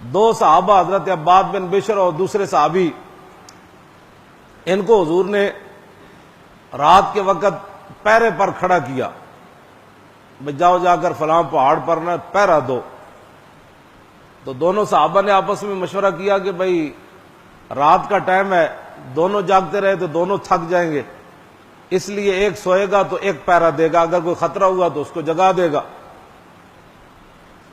دو صحابہ حضرت عباد بن بشر اور دوسرے صحابی، ان کو حضور نے رات کے وقت پیرے پر کھڑا کیا، جاؤ جا کر فلاں پہاڑ پر نہ پہرا دو۔ تو دونوں صحابہ نے آپس میں مشورہ کیا کہ بھائی رات کا ٹائم ہے، دونوں جاگتے رہے تو دونوں تھک جائیں گے، اس لیے ایک سوئے گا تو ایک پہرا دے گا، اگر کوئی خطرہ ہوا تو اس کو جگا دے گا۔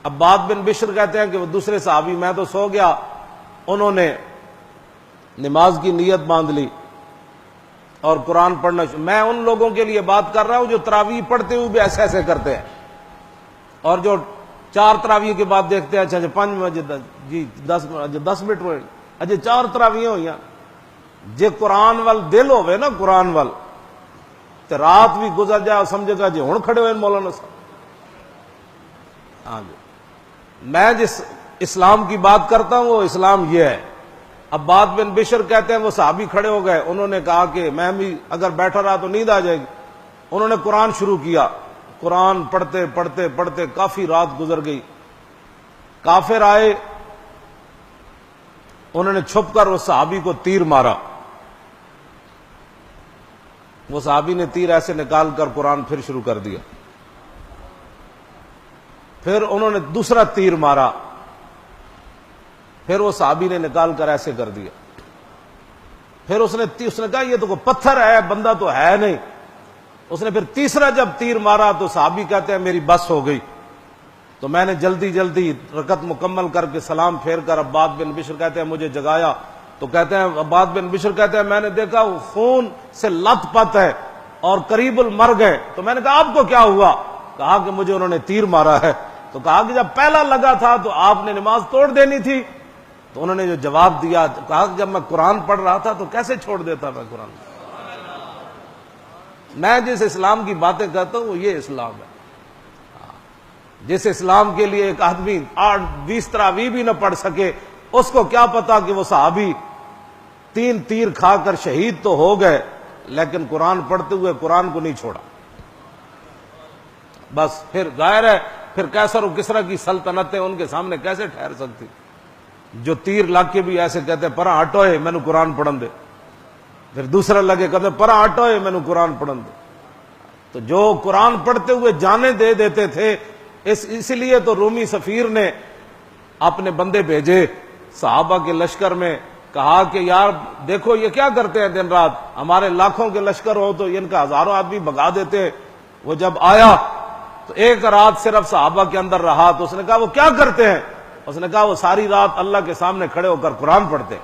عباد بن بشر کہتے ہیں کہ وہ دوسرے صحابی، میں تو سو گیا، انہوں نے نماز کی نیت باندھ لی اور قرآن پڑھنا میں ان لوگوں کے لیے بات کر رہا ہوں جو تراویح پڑھتے ہوئے بھی ایسے ایسے کرتے ہیں، اور جو 4 تراویح کے بعد دیکھتے ہیں اچھا 5 بجے جی 10 منٹ ہوئے، اچھا 4 تراویح ہوئی جے قرآن وال دل ہوئے نا، قرآن وال تو رات بھی گزر جائے اور سمجھے گا جی ہوں کھڑے ہوئے مولانا صاحب۔ ہاں جی، میں جس اسلام کی بات کرتا ہوں وہ اسلام یہ ہے۔ عباد بن بشر کہتے ہیں وہ صحابی کھڑے ہو گئے، انہوں نے کہا کہ میں بھی اگر بیٹھا رہا تو نیند آ جائے گی، انہوں نے قرآن شروع کیا، قرآن پڑھتے پڑھتے پڑھتے کافی رات گزر گئی، کافر آئے، انہوں نے چھپ کر اس صحابی کو تیر مارا، وہ صحابی نے تیر ایسے نکال کر قرآن پھر شروع کر دیا، پھر انہوں نے دوسرا تیر مارا، پھر وہ صحابی نے نکال کر ایسے کر دیا، پھر اس نے کہا یہ تو کوئی پتھر ہے، بندہ تو ہے نہیں، اس نے پھر تیسرا جب تیر مارا تو صحابی کہتے ہیں میری بس ہو گئی، تو میں نے جلدی جلدی رکعت مکمل کر کے سلام پھیر کر عباد بن بشر کہتے ہیں مجھے جگایا، تو کہتے ہیں عباد بن بشر کہتے ہیں میں نے دیکھا وہ خون سے لت پت ہے اور قریب المرگ ہے، تو میں نے کہا آپ کو کیا ہوا؟ کہا کہ مجھے انہوں نے تیر مارا ہے، تو کہا کہ جب پہلا لگا تھا تو آپ نے نماز توڑ دینی تھی، تو انہوں نے جو جواب دیا کہا کہ جب میں قرآن پڑھ رہا تھا تو کیسے چھوڑ دیتا میں قرآن؟ میں جس اسلام کی باتیں کرتا ہوں وہ یہ اسلام ہے، جس اسلام کے لیے ایک آدمی 8-20 تراویح بھی نہ پڑھ سکے، اس کو کیا پتا کہ وہ صحابی 3 تیر کھا کر شہید تو ہو گئے لیکن قرآن پڑھتے ہوئے قرآن کو نہیں چھوڑا۔ بس پھر ظاہر ہے پھر کیسر و کسرا کی سلطنتیں ان کے سامنے کیسے ٹھہر سکتی، جو تیر لگ کے بھی ایسے کہتے پرا ہٹوئے میں نے قرآن پڑھن دے، پھر دوسرا لگے کہتے پرا ہٹوئے میں نے قرآن پڑھن دے۔ تو جو قرآن پڑھتے ہوئے جانیں دے دیتے تھے، اس لیے تو رومی سفیر نے اپنے بندے بھیجے صحابہ کے لشکر میں، کہا کہ یار دیکھو یہ کیا کرتے ہیں دن رات، ہمارے لاکھوں کے لشکر ہو تو ان کا ہزاروں آدمی بھگا دیتے۔ وہ جب آیا تو ایک رات صرف صحابہ کے اندر رہا، تو اس نے کہا وہ کیا کرتے ہیں؟ اس نے کہا وہ ساری رات اللہ کے سامنے کھڑے ہو کر قرآن پڑھتے ہیں۔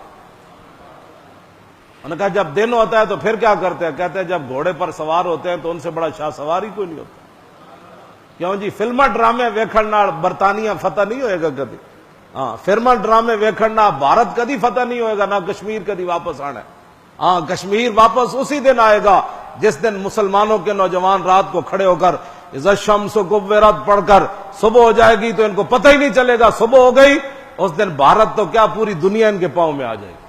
انہوں نے کہا جب دن ہوتا ہے تو پھر کیا کرتے ہیں؟ کہتے ہیں جب گھوڑے پر سوار ہوتے ہیں تو ان سے بڑا شاہ سوار ہی کوئی نہیں ہوتا۔ کیوں جی فلما ڈرامے ویکھن نال برطانیہ فتح نہیں ہوئے گا کدی، ہاں فلما ڈرامے ویکھن نال بھارت کدی فتح نہیں ہوئے گا، نہ کشمیر کدی واپس آنا ہے۔ ہاں کشمیر واپس اسی دن آئے گا جس دن مسلمانوں کے نوجوان رات کو کھڑے ہو کر اذا الشمس کورت پڑھ کر صبح ہو جائے گی تو ان کو پتہ ہی نہیں چلے گا صبح ہو گئی، اس دن بھارت تو کیا پوری دنیا ان کے پاؤں میں آ جائے گی۔